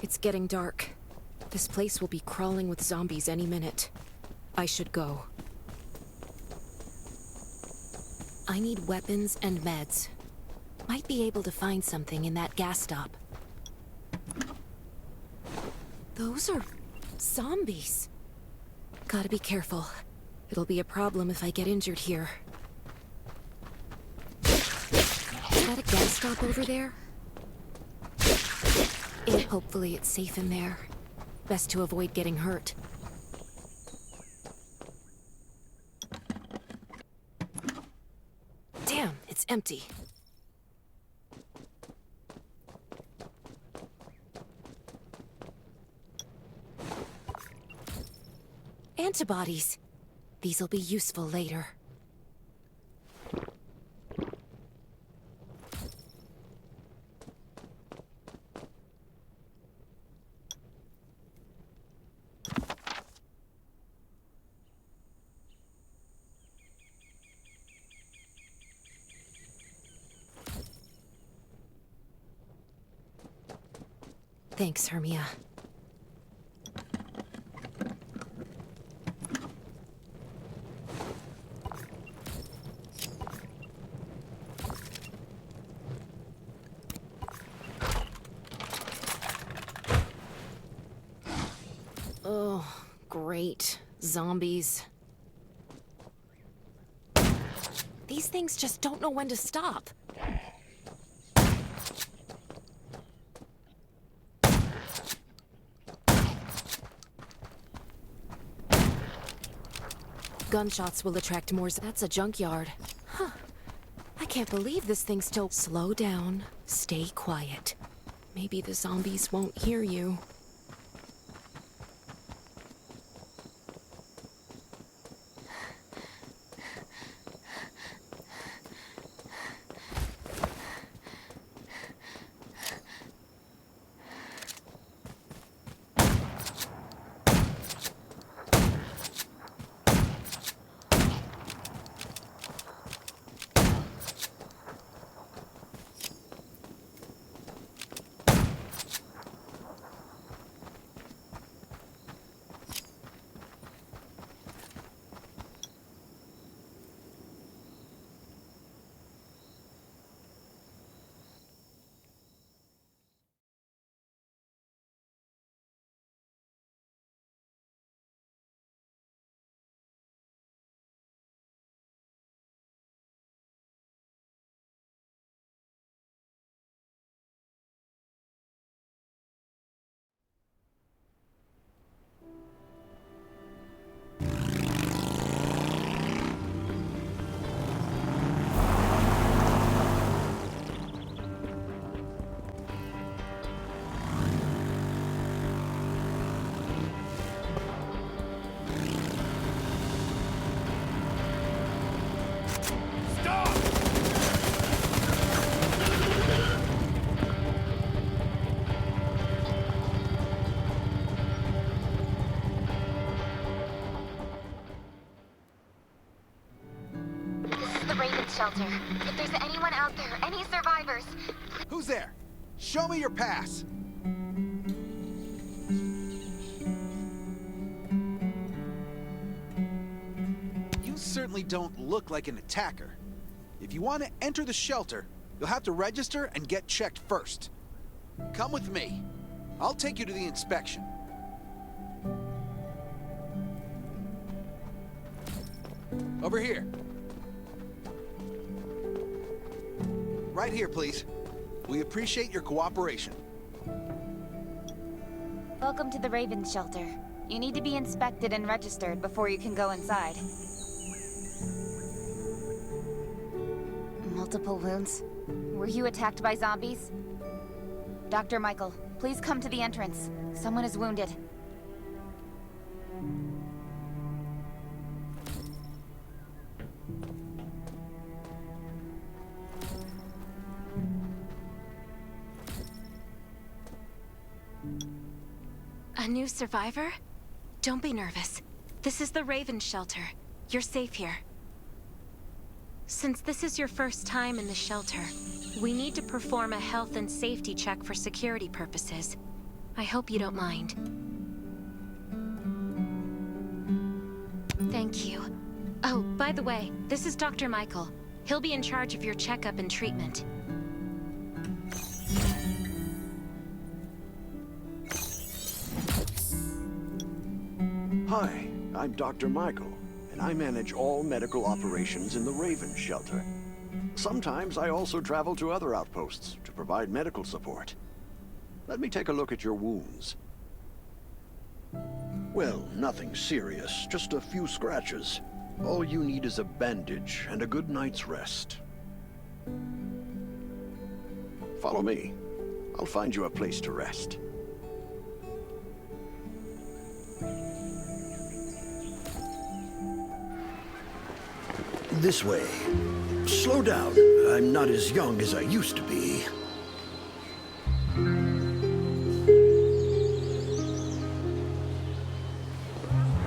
It's getting dark. This place will be crawling with zombies any minute. I should go. I need weapons and meds. Might be able to find something in that gas stop. Those are zombies. Gotta be careful. It'll be a problem if I get injured here. Is that a gas stop over there? Hopefully it's safe in there. Best to avoid getting hurt. Damn, it's empty. Antibodies. These'll be useful later. Thanks, Hermia. Oh, great. Zombies. These things just don't know when to stop. Gunshots will attract more. That's a junkyard. Huh. I can't believe this thing's still... Slow down. Stay quiet. Maybe the zombies won't hear you. Shelter. If there's anyone out there, any survivors... Who's there? Show me your pass! You certainly don't look like an attacker. If you want to enter the shelter, you'll have to register and get checked first. Come with me. I'll take you to the inspection. Over here. Right here, please. We appreciate your cooperation. Welcome to the Raven Shelter. You need to be inspected and registered before you can go inside. Multiple wounds. Were you attacked by zombies? Dr. Michael, please come to the entrance. Someone is wounded. A new survivor? Don't be nervous. This is the Raven Shelter. You're safe here. Since this is your first time in the shelter, we need to perform a health and safety check for security purposes. I hope you don't mind. Thank you. Oh, by the way, this is Dr. Michael. He'll be in charge of your checkup and treatment. Hi, I'm Dr. Michael, and I manage all medical operations in the Raven shelter. Sometimes I also travel to other outposts to provide medical support. Let me take a look at your wounds. Well, nothing serious, just a few scratches. All you need is a bandage and a good night's rest. Follow me. I'll find you a place to rest. This way. Slow down. I'm not as young as I used to be.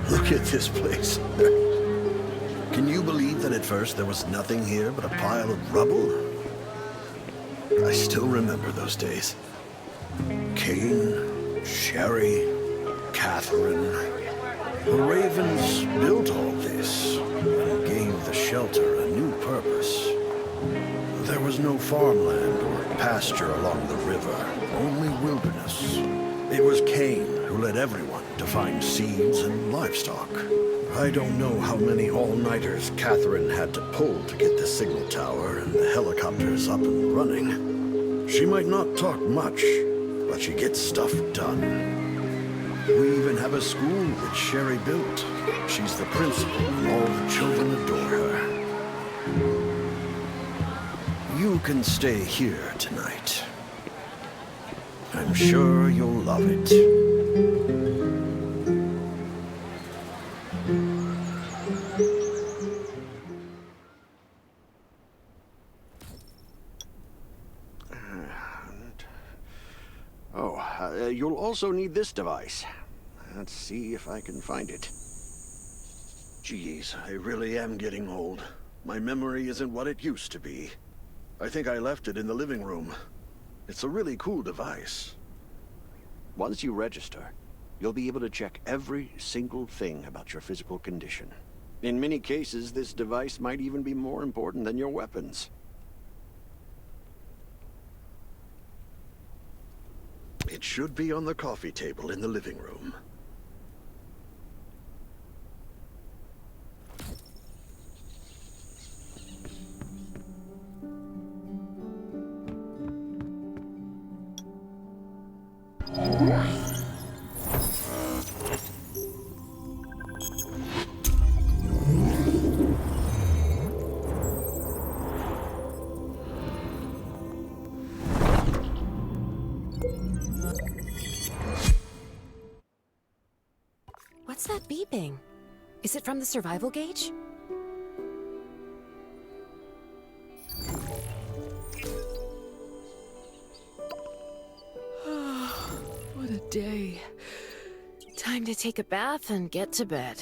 Look at this place. Can you believe that at first there was nothing here but a pile of rubble? I still remember those days. Kane, Sherry, Catherine. The Ravens built all this and gave the shelter a new purpose. There was no farmland or pasture along the river, only wilderness. It was Kane who led everyone to find seeds and livestock. I don't know how many all-nighters Catherine had to pull to get the signal tower and the helicopters up and running. She might not talk much, but she gets stuff done. We even have a school that Sherry built. She's the principal, and all the children adore her. You can stay here tonight. I'm sure you'll love it. You'll also need this device. Let's see if I can find it. Geez, I really am getting old. My memory isn't what it used to be. I think I left it in the living room. It's a really cool device. Once you register, you'll be able to check every single thing about your physical condition. In many cases, this device might even be more important than your weapons. It should be on the coffee table in the living room. What's that beeping? Is it from the survival gauge? What a day. Time to take a bath and get to bed.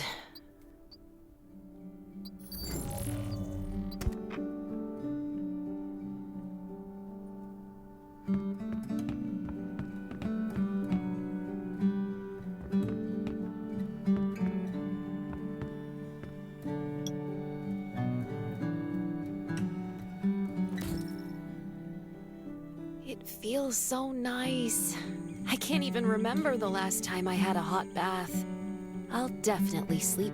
It feels so nice. I can't even remember the last time I had a hot bath. I'll definitely sleep.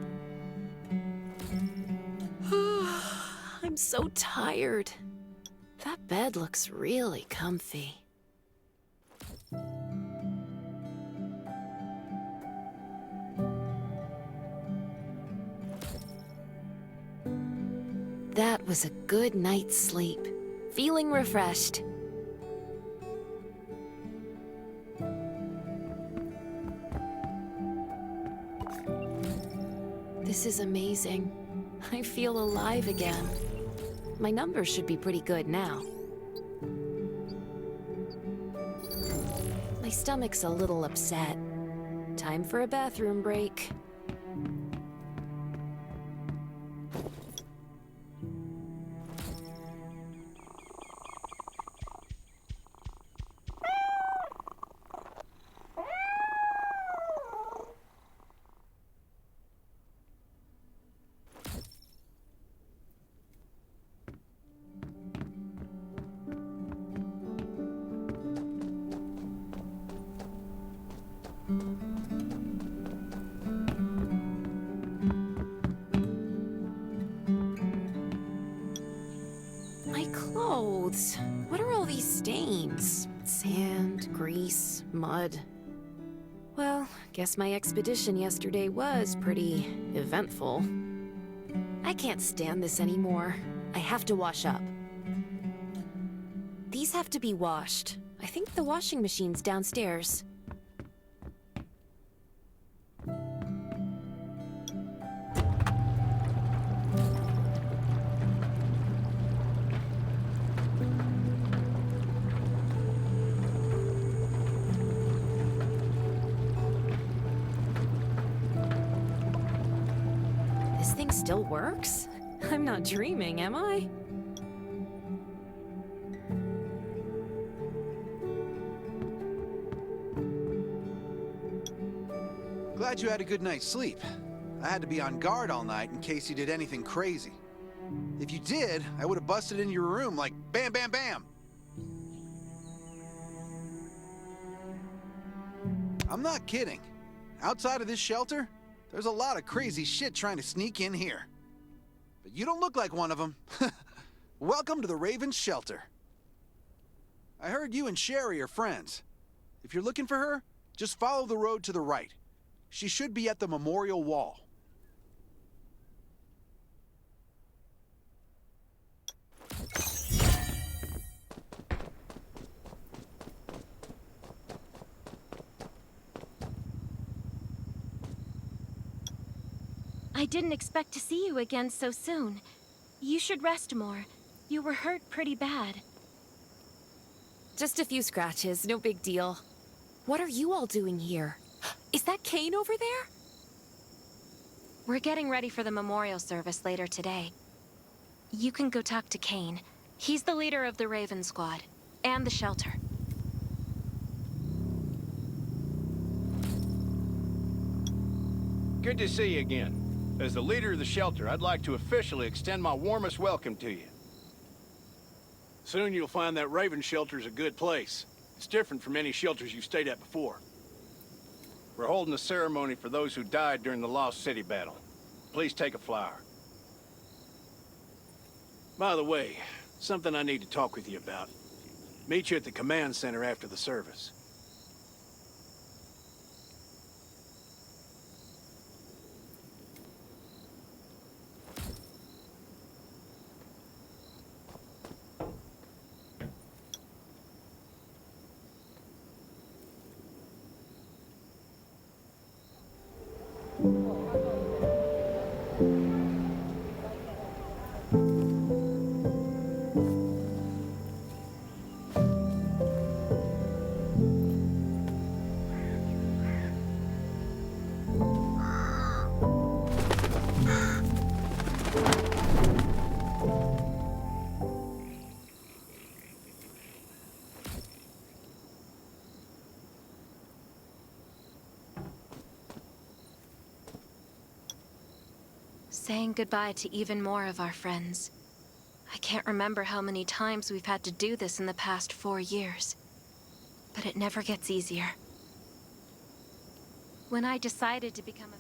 I'm so tired. That bed looks really comfy. That was a good night's sleep. Feeling refreshed. This is amazing. I feel alive again. My numbers should be pretty good now. My stomach's a little upset. Time for a bathroom break. My clothes. What are all these stains? Sand, grease, mud. Well, guess my expedition yesterday was pretty eventful. I can't stand this anymore. I have to wash up. These have to be washed. I think the washing machine's downstairs. This thing still works? I'm not dreaming, am I? Glad you had a good night's sleep. I had to be on guard all night in case you did anything crazy. If you did, I would have busted into your room like bam, bam, bam. I'm not kidding. Outside of this shelter, there's a lot of crazy shit trying to sneak in here. But you don't look like one of them. Welcome to the Raven's shelter. I heard you and Sherry are friends. If you're looking for her, just follow the road to the right. She should be at the memorial wall. I didn't expect to see you again so soon. You should rest more. You were hurt pretty bad. Just a few scratches, no big deal. What are you all doing here? Is that Kane over there? We're getting ready for the memorial service later today. You can go talk to Kane. He's the leader of the Raven Squad, and the shelter. Good to see you again. As the leader of the shelter, I'd like to officially extend my warmest welcome to you. Soon you'll find that Raven shelter's a good place. It's different from any shelters you've stayed at before. We're holding a ceremony for those who died during the Lost City battle. Please take a flower. By the way, something I need to talk with you about. Meet you at the command center after the service. Saying goodbye to even more of our friends. I can't remember how many times we've had to do this in the past 4 years. But it never gets easier. When I decided to become a...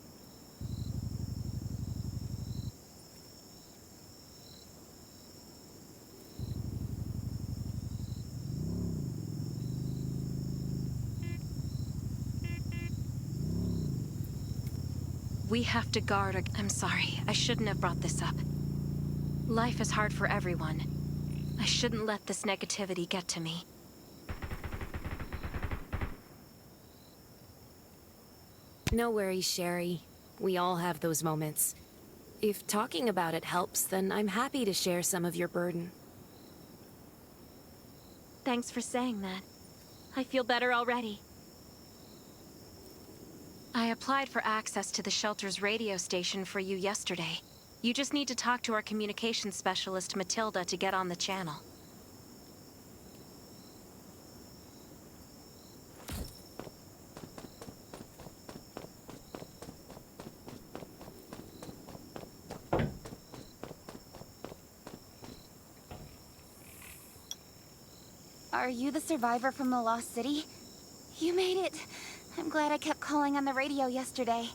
We have to guard our... I'm sorry, I shouldn't have brought this up. Life is hard for everyone. I shouldn't let this negativity get to me. No worries, Sherry. We all have those moments. If talking about it helps, then I'm happy to share some of your burden. Thanks for saying that. I feel better already. I applied for access to the shelter's radio station for you yesterday. You just need to talk to our communications specialist, Matilda, to get on the channel. Are you the survivor from the Lost City? You made it. I'm glad I kept calling on the radio yesterday.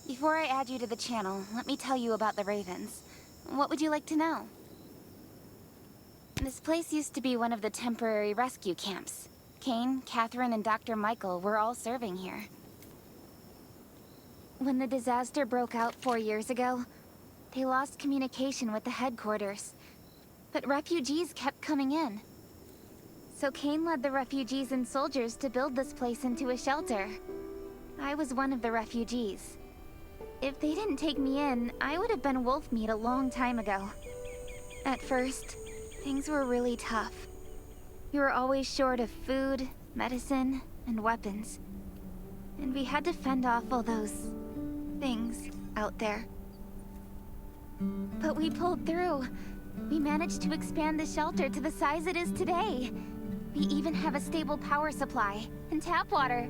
Before I add you to the channel, let me tell you about the Ravens. What would you like to know? This place used to be one of the temporary rescue camps. Kane, Catherine, and Dr. Michael were all serving here. When the disaster broke out 4 years ago, they lost communication with the headquarters. But refugees kept coming in. So Kane led the refugees and soldiers to build this place into a shelter. I was one of the refugees. If they didn't take me in, I would have been wolf meat a long time ago. At first, things were really tough. We were always short of food, medicine, and weapons. And we had to fend off all those things out there. But we pulled through. We managed to expand the shelter to the size it is today. We even have a stable power supply and tap water.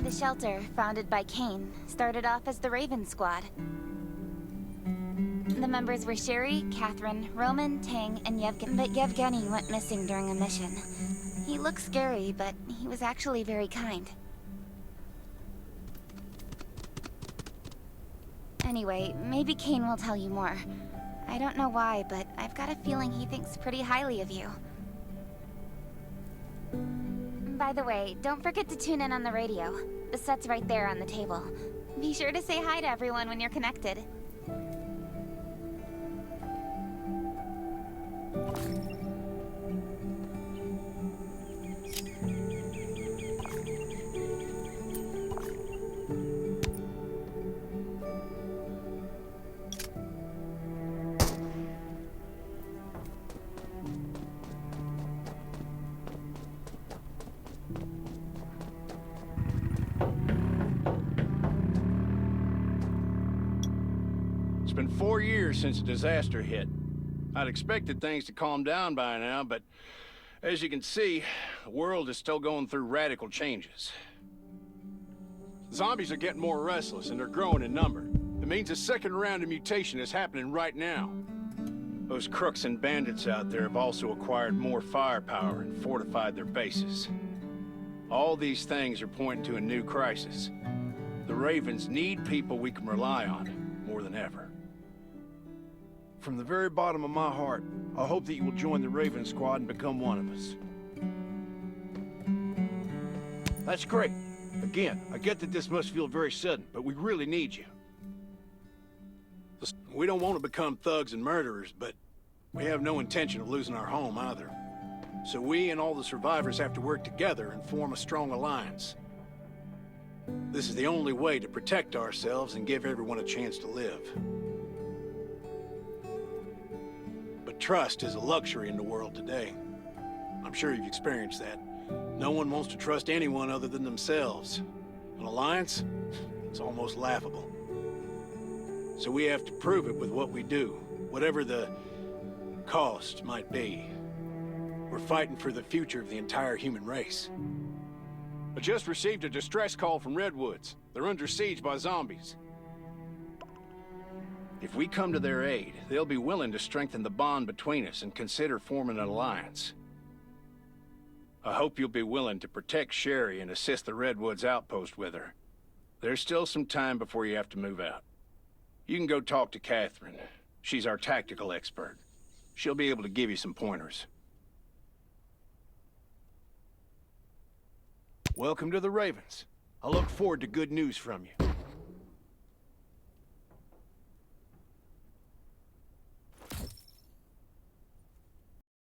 The shelter, founded by Kane, started off as the Raven Squad. The members were Sherry, Catherine, Roman, Tang, and Yevgeny. But Yevgeny went missing during a mission. He looked scary, but he was actually very kind. Anyway, maybe Kane will tell you more. I don't know why, but I've got a feeling he thinks pretty highly of you. By the way, don't forget to tune in on the radio. The set's right there on the table. Be sure to say hi to everyone when you're connected. It's been 4 years since the disaster hit. I'd expected things to calm down by now, but as you can see, the world is still going through radical changes. Zombies are getting more restless and they're growing in number. It means a second round of mutation is happening right now. Those crooks and bandits out there have also acquired more firepower and fortified their bases. All these things are pointing to a new crisis. The Ravens need people we can rely on more than ever. From the very bottom of my heart, I hope that you will join the Raven Squad and become one of us. That's great. Again, I get that this must feel very sudden, but we really need you. We don't want to become thugs and murderers, but we have no intention of losing our home either. So we and all the survivors have to work together and form a strong alliance. This is the only way to protect ourselves and give everyone a chance to live. But trust is a luxury in the world today. I'm sure you've experienced that. No one wants to trust anyone other than themselves. An alliance? It's almost laughable. So we have to prove it with what we do, whatever the cost might be. We're fighting for the future of the entire human race. I just received a distress call from Redwoods. They're under siege by zombies. If we come to their aid, they'll be willing to strengthen the bond between us and consider forming an alliance. I hope you'll be willing to protect Sherry and assist the Redwoods outpost with her. There's still some time before you have to move out. You can go talk to Catherine. She's our tactical expert. She'll be able to give you some pointers. Welcome to the Ravens. I look forward to good news from you.